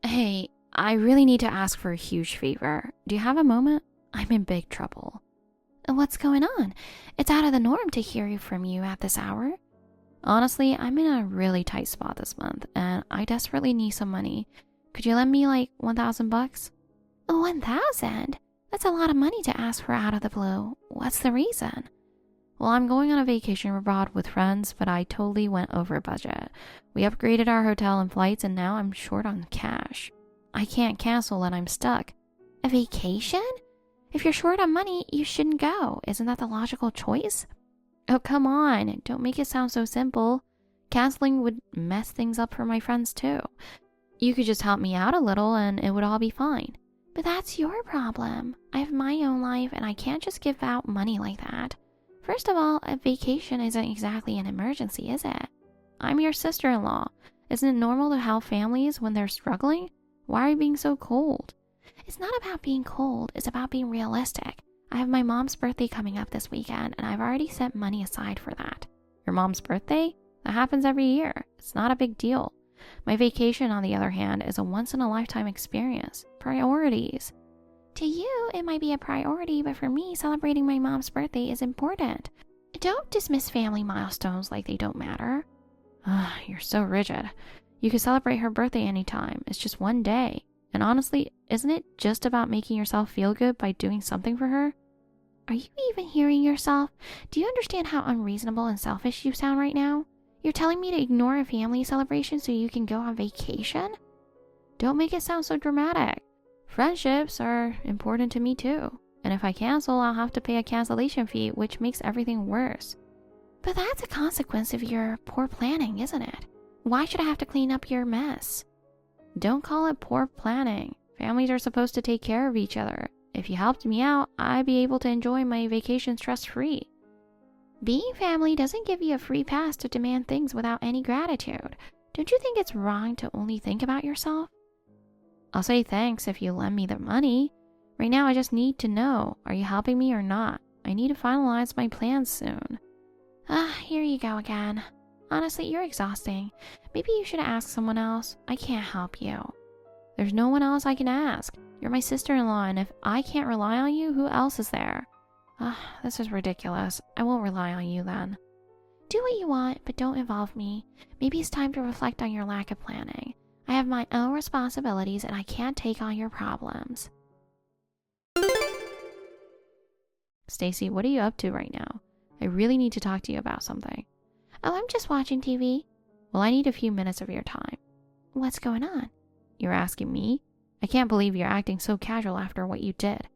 Hey, I really need to ask for a huge favor. Do you have a moment? I'm in big trouble. What's going on? It's out of the norm to hear from you at this hour. Honestly, I'm in a really tight spot this month, and I desperately need some money. Could you lend me like $1,000? 1,000? That's a lot of money to ask for out of the blue. What's the reason? Well, I'm going on a vacation abroad with friends, but I totally went over budget. We upgraded our hotel and flights, and now I'm short on cash. I can't cancel and I'm stuck. A vacation? If you're short on money, you shouldn't go. Isn't that the logical choice? Oh, come on. Don't make it sound so simple. Canceling would mess things up for my friends too. You could just help me out a little and it would all be fine. But that's your problem. I have my own life and I can't just give out money like that. First of all, a vacation isn't exactly an emergency, is it? I'm your sister-in-law. Isn't it normal to help families when they're struggling? Why are you being so cold? It's not about being cold. It's about being realistic. I have my mom's birthday coming up this weekend, and I've already set money aside for that. Your mom's birthday? That happens every year. It's not a big deal. My vacation, on the other hand, is a once-in-a-lifetime experience. Priorities. To you, it might be a priority, but for me, celebrating my mom's birthday is important. Don't dismiss family milestones like they don't matter. You're so rigid. You can celebrate her birthday anytime. It's just one day. And honestly, isn't it just about making yourself feel good by doing something for her? Are you even hearing yourself? Do you understand how unreasonable and selfish you sound right now? You're telling me to ignore a family celebration so you can go on vacation? Don't make it sound so dramatic. Friendships are important to me too. And if I cancel, I'll have to pay a cancellation fee, which makes everything worse. But that's a consequence of your poor planning, isn't it? Why should I have to clean up your mess? Don't call it poor planning. Families are supposed to take care of each other. If you helped me out, I'd be able to enjoy my vacation stress-free. Being family doesn't give you a free pass to demand things without any gratitude. Don't you think it's wrong to only think about yourself? I'll say thanks if you lend me the money. Right now, I just need to know, are you helping me or not? I need to finalize my plans soon. Here you go again. Honestly, you're exhausting. Maybe you should ask someone else. I can't help you. There's no one else I can ask. You're my sister-in-law, and if I can't rely on you, who else is there? This is ridiculous. I won't rely on you then. Do what you want, but don't involve me. Maybe it's time to reflect on your lack of planning. I have my own responsibilities, and I can't take on your problems. Stacy, what are you up to right now? I really need to talk to you about something. Oh, I'm just watching TV. Well, I need a few minutes of your time. What's going on? You're asking me? I can't believe you're acting so casual after what you did.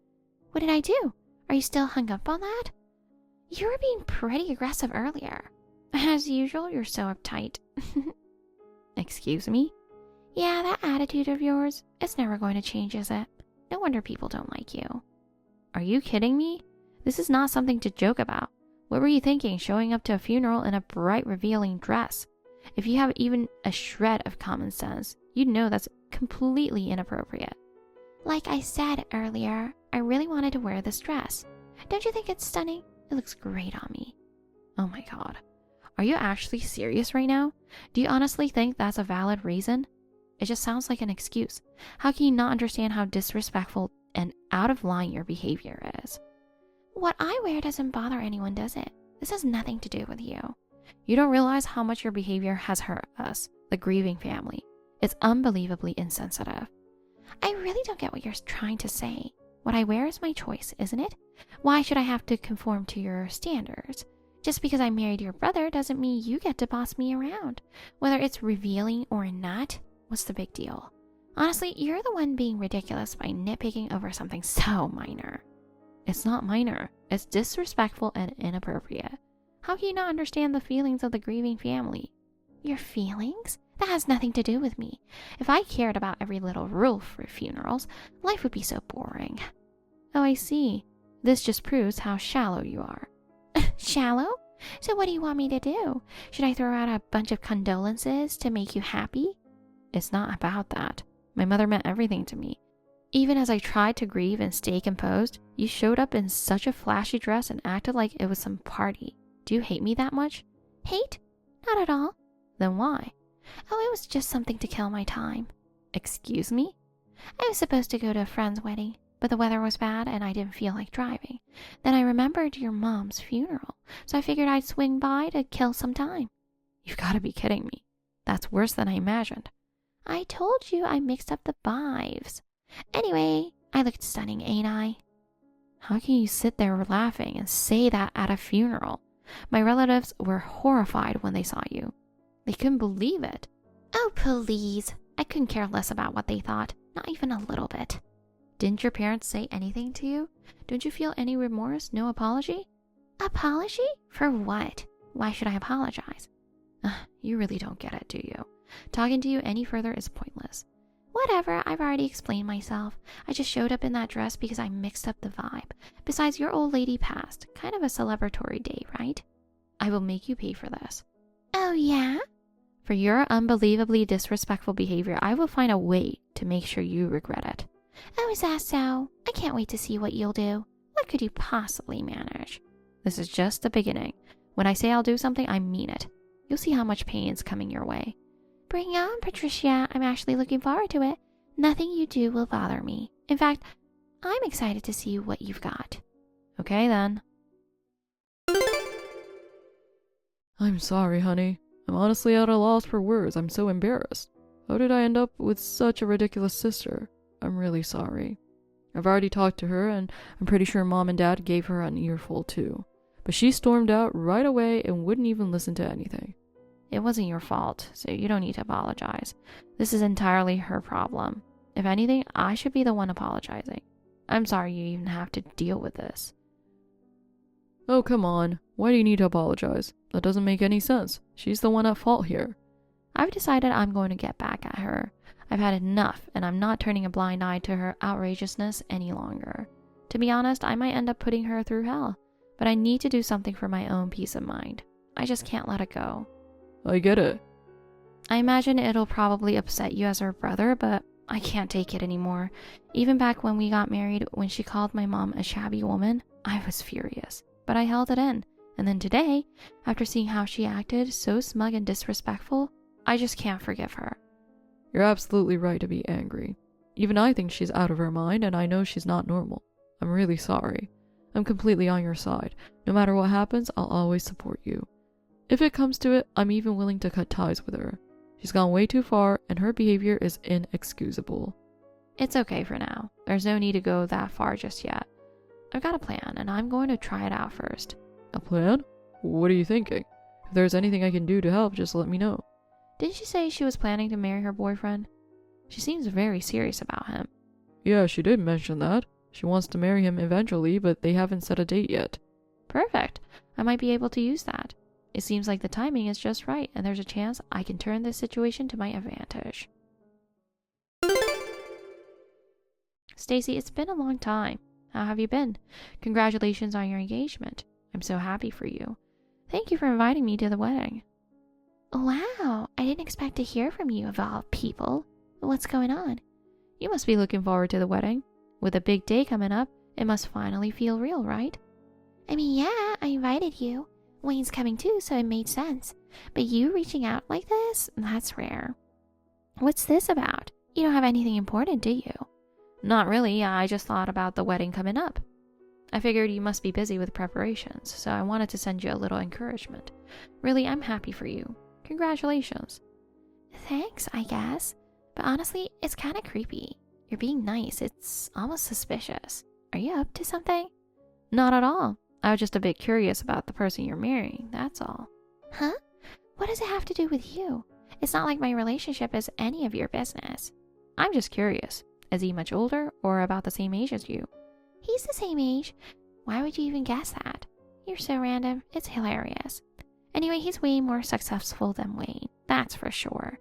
What did I do? Are you still hung up on that? You were being pretty aggressive earlier. As usual, you're so uptight. Excuse me? Yeah, that attitude of yours, it's never going to change, is it? No wonder people don't like you. Are you kidding me? This is not something to joke about. What were you thinking, showing up to a funeral in a bright, revealing dress? If you have even a shred of common sense, you'd know that's completely inappropriate. Like I said earlier, I really wanted to wear this dress. Don't you think it's stunning? It looks great on me. Oh my god. Are you actually serious right now? Do you honestly think that's a valid reason? It just sounds like an excuse. How can you not understand how disrespectful and out of line your behavior is? What I wear doesn't bother anyone, does it? This has nothing to do with you. You don't realize how much your behavior has hurt us, the grieving family. It's unbelievably insensitive. I really don't get what you're trying to say. What I wear is my choice, isn't it? Why should I have to conform to your standards? Just because I married your brother doesn't mean you get to boss me around. Whether it's revealing or not, what's the big deal? Honestly, you're the one being ridiculous by nitpicking over something so minor. It's not minor. It's disrespectful and inappropriate. How can you not understand the feelings of the grieving family? Your feelings? That has nothing to do with me. If I cared about every little rule for funerals, life would be so boring. Oh, I see. This just proves how shallow you are. Shallow? So what do you want me to do? Should I throw out a bunch of condolences to make you happy? It's not about that. My mother meant everything to me. Even as I tried to grieve and stay composed, you showed up in such a flashy dress and acted like it was some party. Do you hate me that much? Hate? Not at all. Then why? Oh, it was just something to kill my time. Excuse me? I was supposed to go to a friend's wedding, but the weather was bad and I didn't feel like driving. Then I remembered your mom's funeral, so I figured I'd swing by to kill some time. You've got to be kidding me. That's worse than I imagined. I told you I mixed up the vibes. Anyway, I looked stunning, ain't I? How can you sit there laughing and say that at a funeral? My relatives were horrified when they saw you. They couldn't believe it. Oh, please. I couldn't care less about what they thought. Not even a little bit. Didn't your parents say anything to you? Don't you feel any remorse? No apology? Apology? For what? Why should I apologize? You really don't get it, do you? Talking to you any further is pointless. Whatever, I've already explained myself. I just showed up in that dress because I mixed up the vibe. Besides, your old lady passed. Kind of a celebratory day, right? I will make you pay for this. Oh, yeah? For your unbelievably disrespectful behavior, I will find a way to make sure you regret it. Oh, is that so? I can't wait to see what you'll do. What could you possibly manage? This is just the beginning. When I say I'll do something, I mean it. You'll see how much pain is coming your way. Bring it on, Patricia. I'm actually looking forward to it. Nothing you do will bother me. In fact, I'm excited to see what you've got. Okay, then. I'm sorry, honey. I'm honestly at a loss for words. I'm so embarrassed. How did I end up with such a ridiculous sister? I'm really sorry. I've already talked to her, and I'm pretty sure Mom and Dad gave her an earful too. But she stormed out right away and wouldn't even listen to anything. It wasn't your fault, so you don't need to apologize. This is entirely her problem. If anything, I should be the one apologizing. I'm sorry you even have to deal with this. Oh, come on. Why do you need to apologize? That doesn't make any sense. She's the one at fault here. I've decided I'm going to get back at her. I've had enough, and I'm not turning a blind eye to her outrageousness any longer. To be honest, I might end up putting her through hell, but I need to do something for my own peace of mind. I just can't let it go. I get it. I imagine it'll probably upset you as her brother, but I can't take it anymore. Even back when we got married, when she called my mom a shabby woman, I was furious, but I held it in. And then today, after seeing how she acted, so smug and disrespectful, I just can't forgive her. You're absolutely right to be angry. Even I think she's out of her mind, and I know she's not normal. I'm really sorry. I'm completely on your side. No matter what happens, I'll always support you. If it comes to it, I'm even willing to cut ties with her. She's gone way too far, and her behavior is inexcusable. It's okay for now. There's no need to go that far just yet. I've got a plan, and I'm going to try it out first. A plan? What are you thinking? If there's anything I can do to help, just let me know. Didn't she say she was planning to marry her boyfriend? She seems very serious about him. Yeah, she did mention that. She wants to marry him eventually, but they haven't set a date yet. Perfect. I might be able to use that. It seems like the timing is just right, and there's a chance I can turn this situation to my advantage. Stacy, it's been a long time. How have you been? Congratulations on your engagement. I'm so happy for you. Thank you for inviting me to the wedding. Wow, I didn't expect to hear from you of all people. What's going on? You must be looking forward to the wedding. With a big day coming up, it must finally feel real, right? I mean, yeah, I invited you. Wayne's coming too, so it made sense. But you reaching out like this, that's rare. What's this about? You don't have anything important, do you? Not really. I just thought about the wedding coming up. I figured you must be busy with preparations, so I wanted to send you a little encouragement. Really, I'm happy for you. Congratulations. Thanks, I guess. But honestly, it's kind of creepy. You're being nice. It's almost suspicious. Are you up to something? Not at all. I was just a bit curious about the person you're marrying, that's all. Huh? What does it have to do with you? It's not like my relationship is any of your business. I'm just curious. Is he much older or about the same age as you? He's the same age. Why would you even guess that? You're so random. It's hilarious. Anyway, he's way more successful than Wayne. That's for sure.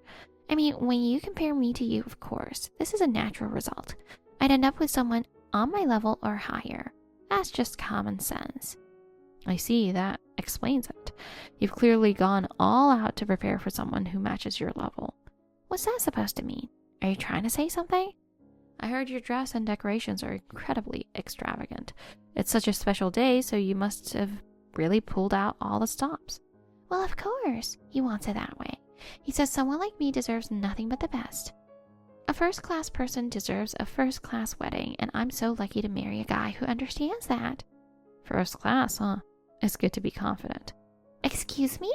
I mean, when you compare me to you, of course, this is a natural result. I'd end up with someone on my level or higher. That's just common sense. I see, that explains it. You've clearly gone all out to prepare for someone who matches your level. What's that supposed to mean? Are you trying to say something? I heard your dress and decorations are incredibly extravagant. It's such a special day, so you must have really pulled out all the stops. Well, of course. He wants it that way. He says someone like me deserves nothing but the best. A first-class person deserves a first-class wedding, and I'm so lucky to marry a guy who understands that. First class, huh? It's good to be confident. Excuse me?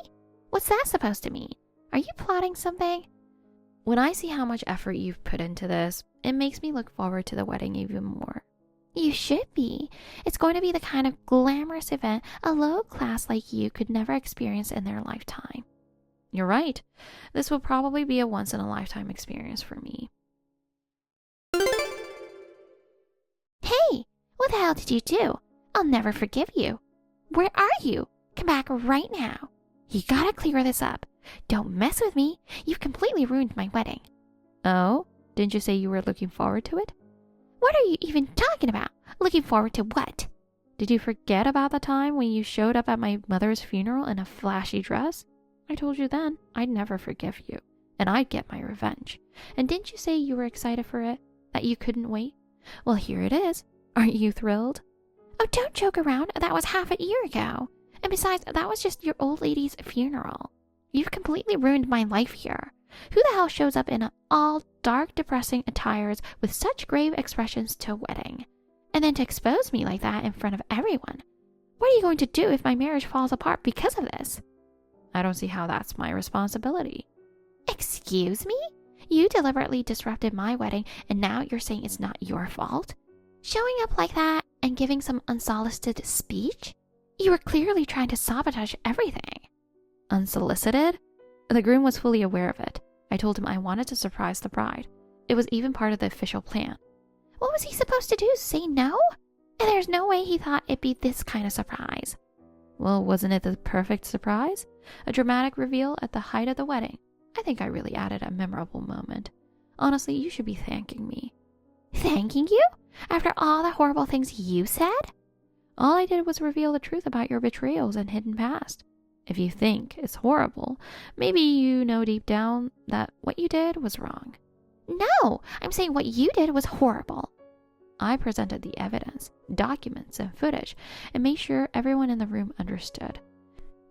What's that supposed to mean? Are you plotting something? When I see how much effort you've put into this, it makes me look forward to the wedding even more. You should be. It's going to be the kind of glamorous event a low class like you could never experience in their lifetime. You're right. This will probably be a once-in-a-lifetime experience for me. Hey, what the hell did you do? I'll never forgive you. Where are you? Come back right now. You gotta clear this up. Don't mess with me. You've completely ruined my wedding. Oh? Didn't you say you were looking forward to it? What are you even talking about? Looking forward to what? Did you forget about the time when you showed up at my mother's funeral in a flashy dress? I told you then I'd never forgive you, and I'd get my revenge. And didn't you say you were excited for it? That you couldn't wait? Well, here it is. Aren't you thrilled? Oh, don't joke around. That was half a year ago. And besides, that was just your old lady's funeral. You've completely ruined my life here. Who the hell shows up in all dark, depressing attires with such grave expressions to a wedding? And then to expose me like that in front of everyone. What are you going to do if my marriage falls apart because of this? I don't see how that's my responsibility. Excuse me? You deliberately disrupted my wedding, and now you're saying it's not your fault? Showing up like that and giving some unsolicited speech? You were clearly trying to sabotage everything. Unsolicited? The groom was fully aware of it. I told him I wanted to surprise the bride. It was even part of the official plan. What was he supposed to do? Say no? And there's no way he thought it'd be this kind of surprise. Well, wasn't it the perfect surprise? A dramatic reveal at the height of the wedding. I think I really added a memorable moment. Honestly, you should be thanking me. Thanking you? After all the horrible things you said? All I did was reveal the truth about your betrayals and hidden past. If you think it's horrible, maybe you know deep down that what you did was wrong. No, I'm saying what you did was horrible. I presented the evidence, documents, and footage, and made sure everyone in the room understood.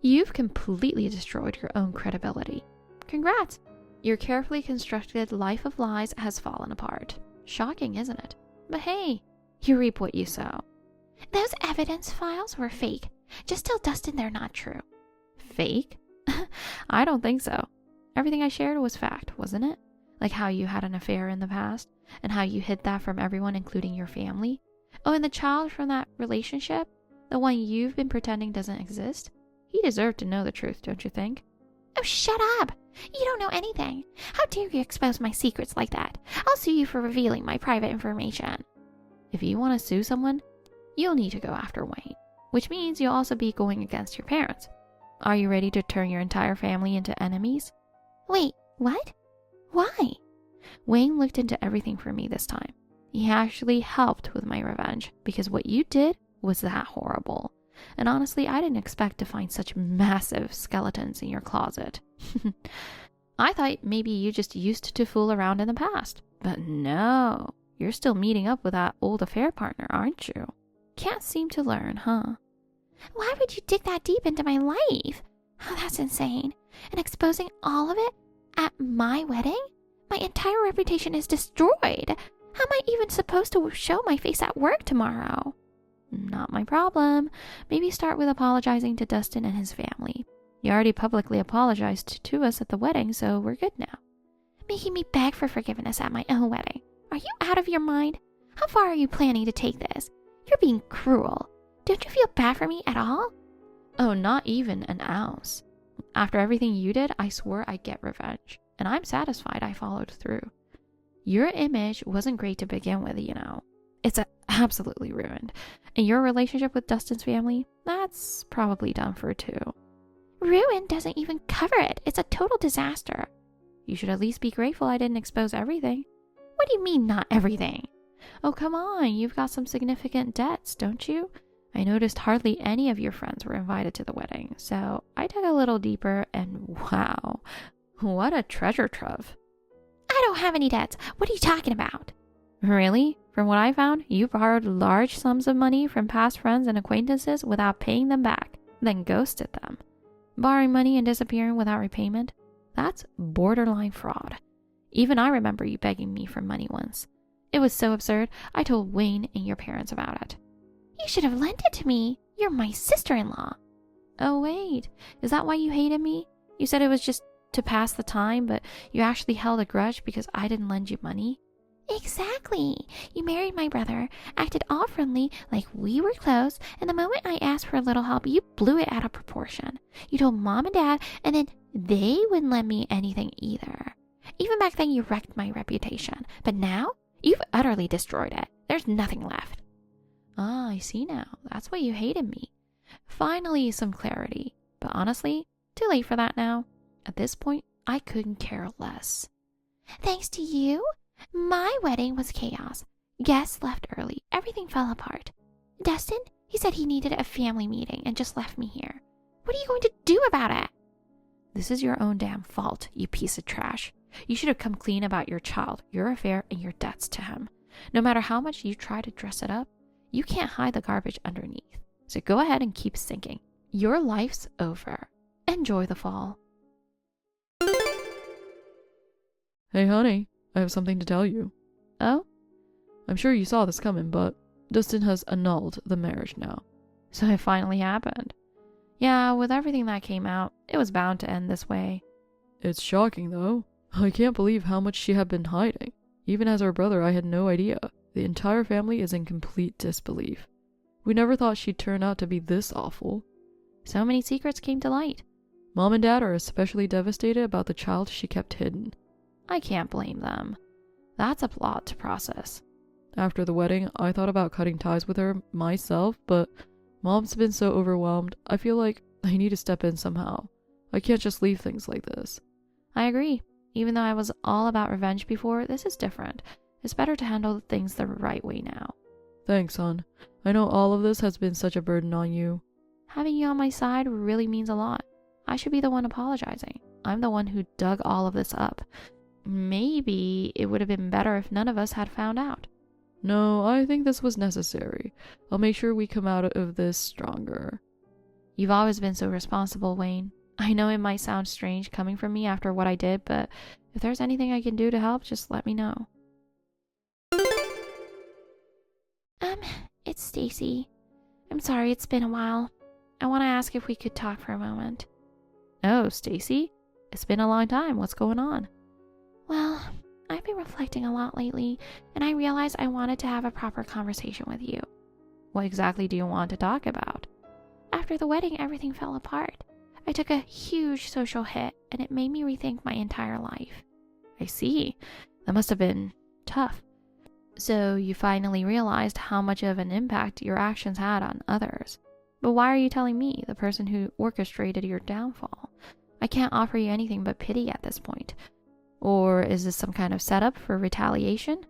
You've completely destroyed your own credibility. Congrats! Your carefully constructed life of lies has fallen apart. Shocking, isn't it? But hey, you reap what you sow. Those evidence files were fake. Just tell Dustin they're not true. Fake? I don't think so. Everything I shared was fact, wasn't it? Like how you had an affair in the past, and how you hid that from everyone, including your family. Oh, and the child from that relationship, the one you've been pretending doesn't exist, he deserved to know the truth, don't you think? Oh, shut up! You don't know anything. How dare you expose my secrets like that? I'll sue you for revealing my private information. If you want to sue someone, you'll need to go after Wayne, which means you'll also be going against your parents. Are you ready to turn your entire family into enemies? Wait, what? Why? Wayne looked into everything for me this time. He actually helped with my revenge because what you did was that horrible. And honestly, I didn't expect to find such massive skeletons in your closet. I thought maybe you just used to fool around in the past. But no, you're still meeting up with that old affair partner, aren't you? Can't seem to learn, huh? Why would you dig that deep into my life? Oh, that's insane. And exposing all of it at my wedding? My entire reputation is destroyed. How am I even supposed to show my face at work tomorrow? Not my problem. Maybe start with apologizing to Dustin and his family. You already publicly apologized to us at the wedding, so we're good now. Making me beg for forgiveness at my own wedding. Are you out of your mind? How far are you planning to take this? You're being cruel. Don't you feel bad for me at all? Oh, not even an ounce. After everything you did, I swore I'd get revenge, and I'm satisfied I followed through. Your image wasn't great to begin with, you know. It's absolutely ruined. And your relationship with Dustin's family, that's probably done for too. Ruin doesn't even cover it. It's a total disaster. You should at least be grateful I didn't expose everything. What do you mean, not everything? Oh, come on. You've got some significant debts, don't you? I noticed hardly any of your friends were invited to the wedding, so I dug a little deeper and wow, what a treasure trove. I don't have any debts. What are you talking about? Really? From what I found, you borrowed large sums of money from past friends and acquaintances without paying them back, then ghosted them. Borrowing money and disappearing without repayment? That's borderline fraud. Even I remember you begging me for money once. It was so absurd, I told Wayne and your parents about it. You should have lent it to me. You're my sister-in-law. Oh, wait. Is that why you hated me? You said it was just to pass the time, but you actually held a grudge because I didn't lend you money? Exactly. You married my brother, acted all friendly like we were close, and the moment I asked for a little help, you blew it out of proportion. You told Mom and Dad, and then they wouldn't lend me anything either. Even back then, you wrecked my reputation. But now, you've utterly destroyed it. There's nothing left. Ah, I see now. That's why you hated me. Finally, some clarity. But honestly, too late for that now. At this point, I couldn't care less. Thanks to you, my wedding was chaos. Guests left early. Everything fell apart. Dustin, he said he needed a family meeting and just left me here. What are you going to do about it? This is your own damn fault, you piece of trash. You should have come clean about your child, your affair, and your debts to him. No matter how much you try to dress it up, you can't hide the garbage underneath. So go ahead and keep sinking. Your life's over. Enjoy the fall. Hey honey, I have something to tell you. Oh? I'm sure you saw this coming, but Dustin has annulled the marriage now. So it finally happened. Yeah, with everything that came out, it was bound to end this way. It's shocking though. I can't believe how much she had been hiding. Even as our brother, I had no idea. The entire family is in complete disbelief. We never thought she'd turn out to be this awful. So many secrets came to light. Mom and Dad are especially devastated about the child she kept hidden. I can't blame them. That's a lot to process. After the wedding, I thought about cutting ties with her myself, but Mom's been so overwhelmed, I feel like I need to step in somehow. I can't just leave things like this. I agree. Even though I was all about revenge before, this is different. It's better to handle things the right way now. Thanks, hon. I know all of this has been such a burden on you. Having you on my side really means a lot. I should be the one apologizing. I'm the one who dug all of this up. Maybe it would have been better if none of us had found out. No, I think this was necessary. I'll make sure we come out of this stronger. You've always been so responsible, Wayne. I know it might sound strange coming from me after what I did, but if there's anything I can do to help, just let me know. It's Stacy. I'm sorry it's been a while. I want to ask if we could talk for a moment. Oh, Stacy? It's been a long time. What's going on? Well, I've been reflecting a lot lately, and I realized I wanted to have a proper conversation with you. What exactly do you want to talk about? After the wedding, everything fell apart. I took a huge social hit, and it made me rethink my entire life. I see. That must have been tough. So you finally realized how much of an impact your actions had on others. But why are you telling me, the person who orchestrated your downfall? I can't offer you anything but pity at this point. Or is this some kind of setup for retaliation?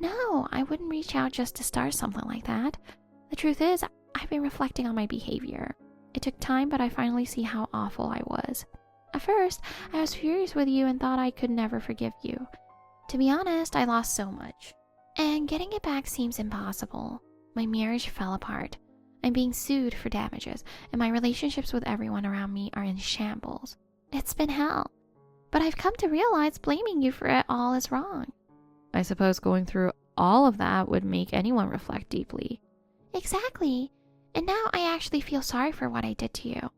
No, I wouldn't reach out just to start something like that. The truth is, I've been reflecting on my behavior. It took time, but I finally see how awful I was. At first, I was furious with you and thought I could never forgive you. To be honest, I lost so much. And getting it back seems impossible. My marriage fell apart. I'm being sued for damages, and my relationships with everyone around me are in shambles. It's been hell. But I've come to realize blaming you for it all is wrong. I suppose going through all of that would make anyone reflect deeply. Exactly. And now I actually feel sorry for what I did to you.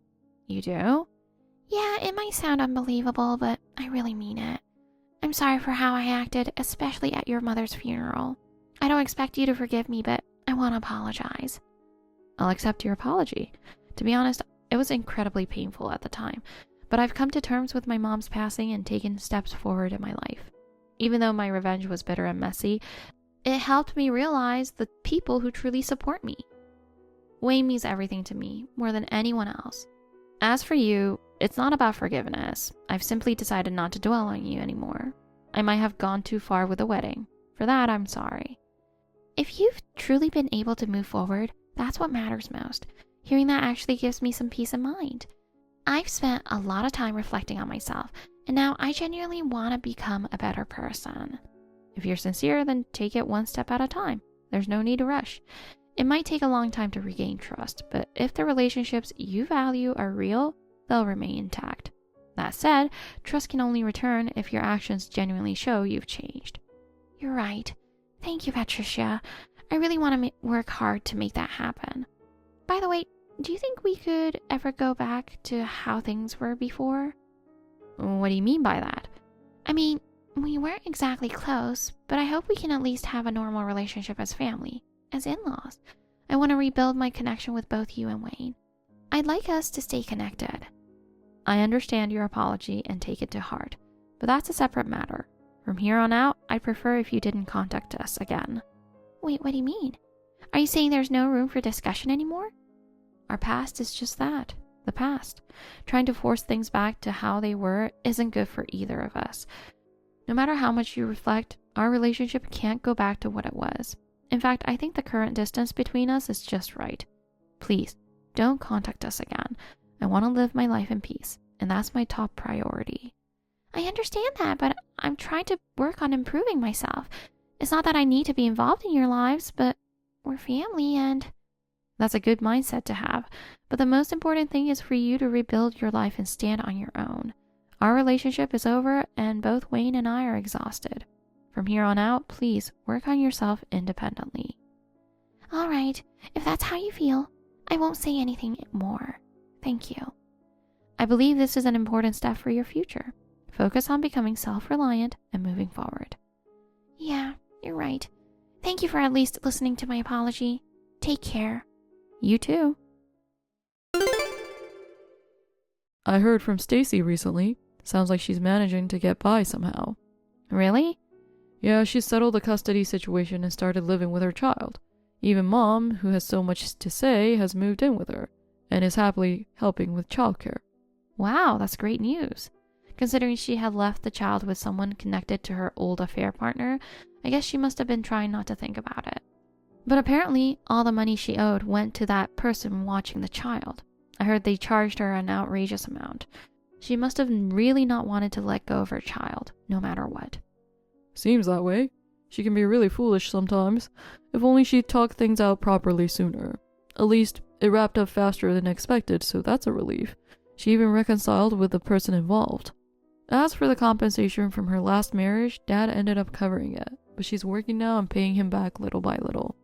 You do? Yeah, it might sound unbelievable, but I really mean it. I'm sorry for how I acted, especially at your mother's funeral. I don't expect you to forgive me, but I want to apologize. I'll accept your apology. To be honest, it was incredibly painful at the time, but I've come to terms with my mom's passing and taken steps forward in my life. Even though my revenge was bitter and messy, it helped me realize the people who truly support me. Wayne means everything to me, more than anyone else. As for you, it's not about forgiveness. I've simply decided not to dwell on you anymore. I might have gone too far with the wedding. For that, I'm sorry. If you've truly been able to move forward, that's what matters most. Hearing that actually gives me some peace of mind. I've spent a lot of time reflecting on myself, and now I genuinely want to become a better person. If you're sincere, then take it one step at a time. There's no need to rush. It might take a long time to regain trust, but if the relationships you value are real, they'll remain intact. That said, trust can only return if your actions genuinely show you've changed. You're right. Thank you, Patricia. I really want to work hard to make that happen. By the way, do you think we could ever go back to how things were before? What do you mean by that? I mean, we weren't exactly close, but I hope we can at least have a normal relationship as family, as in-laws. I want to rebuild my connection with both you and Wayne. I'd like us to stay connected. I understand your apology and take it to heart, but that's a separate matter. From here on out, I'd prefer if you didn't contact us again. Wait, what do you mean? Are you saying there's no room for discussion anymore? Our past is just that, the past. Trying to force things back to how they were isn't good for either of us. No matter how much you reflect, our relationship can't go back to what it was. In fact, I think the current distance between us is just right. Please, don't contact us again. I want to live my life in peace, and that's my top priority. I understand that, but I'm trying to work on improving myself. It's not that I need to be involved in your lives, but we're family and... That's a good mindset to have, but the most important thing is for you to rebuild your life and stand on your own. Our relationship is over, and both Wayne and I are exhausted. From here on out, please work on yourself independently. All right, if that's how you feel, I won't say anything more. Thank you. I believe this is an important step for your future. Focus on becoming self-reliant and moving forward. Yeah, you're right. Thank you for at least listening to my apology. Take care. You too. I heard from Stacy recently. Sounds like she's managing to get by somehow. Really? Yeah, she settled the custody situation and started living with her child. Even Mom, who has so much to say, has moved in with her and is happily helping with childcare. Wow, that's great news. Considering she had left the child with someone connected to her old affair partner, I guess she must have been trying not to think about it. But apparently, all the money she owed went to that person watching the child. I heard they charged her an outrageous amount. She must have really not wanted to let go of her child, no matter what. Seems that way. She can be really foolish sometimes. If only she'd talked things out properly sooner. At least, it wrapped up faster than expected, so that's a relief. She even reconciled with the person involved. As for the compensation from her last marriage, Dad ended up covering it, but she's working now and paying him back little by little.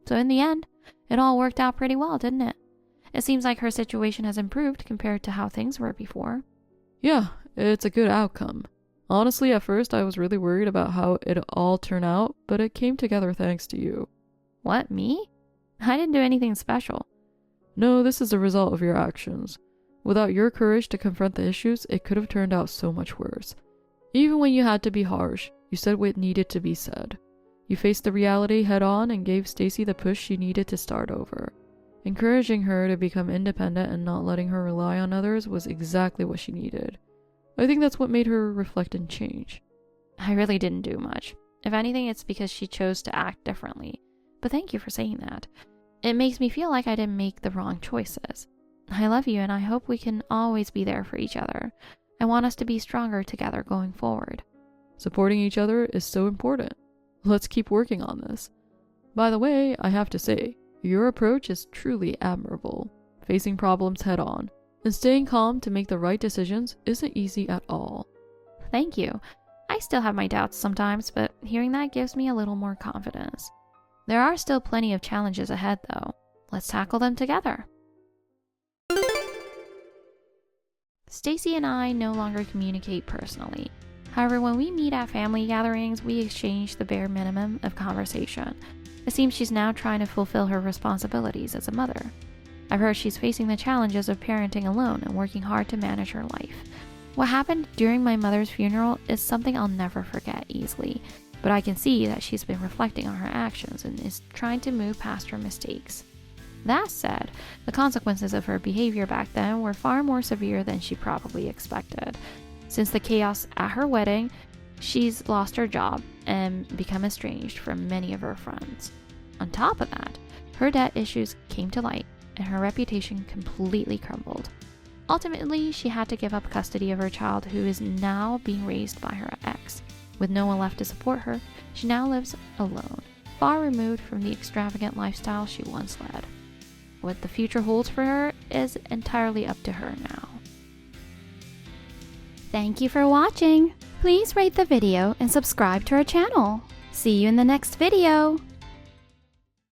So in the end, it all worked out pretty well, didn't it? It seems like her situation has improved compared to how things were before. Yeah, it's a good outcome. Honestly, at first I was really worried about how it all turned out, but it came together thanks to you. What, me? I didn't do anything special. No, this is the result of your actions. Without your courage to confront the issues, it could have turned out so much worse. Even when you had to be harsh, you said what needed to be said. You faced the reality head on and gave Stacy the push she needed to start over. Encouraging her to become independent and not letting her rely on others was exactly what she needed. I think that's what made her reflect and change. I really didn't do much. If anything, it's because she chose to act differently. But thank you for saying that. It makes me feel like I didn't make the wrong choices. I love you and I hope we can always be there for each other. I want us to be stronger together going forward. Supporting each other is so important. Let's keep working on this. By the way, I have to say, your approach is truly admirable. Facing problems head on and staying calm to make the right decisions isn't easy at all. Thank you. I still have my doubts sometimes, but hearing that gives me a little more confidence. There are still plenty of challenges ahead though. Let's tackle them together. Stacy and I no longer communicate personally. However, when we meet at family gatherings, we exchange the bare minimum of conversation. It seems she's now trying to fulfill her responsibilities as a mother. I've heard she's facing the challenges of parenting alone and working hard to manage her life. What happened during my mother's funeral is something I'll never forget easily, but I can see that she's been reflecting on her actions and is trying to move past her mistakes. That said, the consequences of her behavior back then were far more severe than she probably expected. Since the chaos at her wedding, she's lost her job and become estranged from many of her friends. On top of that, her debt issues came to light and her reputation completely crumbled. Ultimately, she had to give up custody of her child, who is now being raised by her ex. With no one left to support her, she now lives alone, far removed from the extravagant lifestyle she once led. What the future holds for her is entirely up to her now. Thank you for watching. Please rate the video and subscribe to our channel. See you in the next video.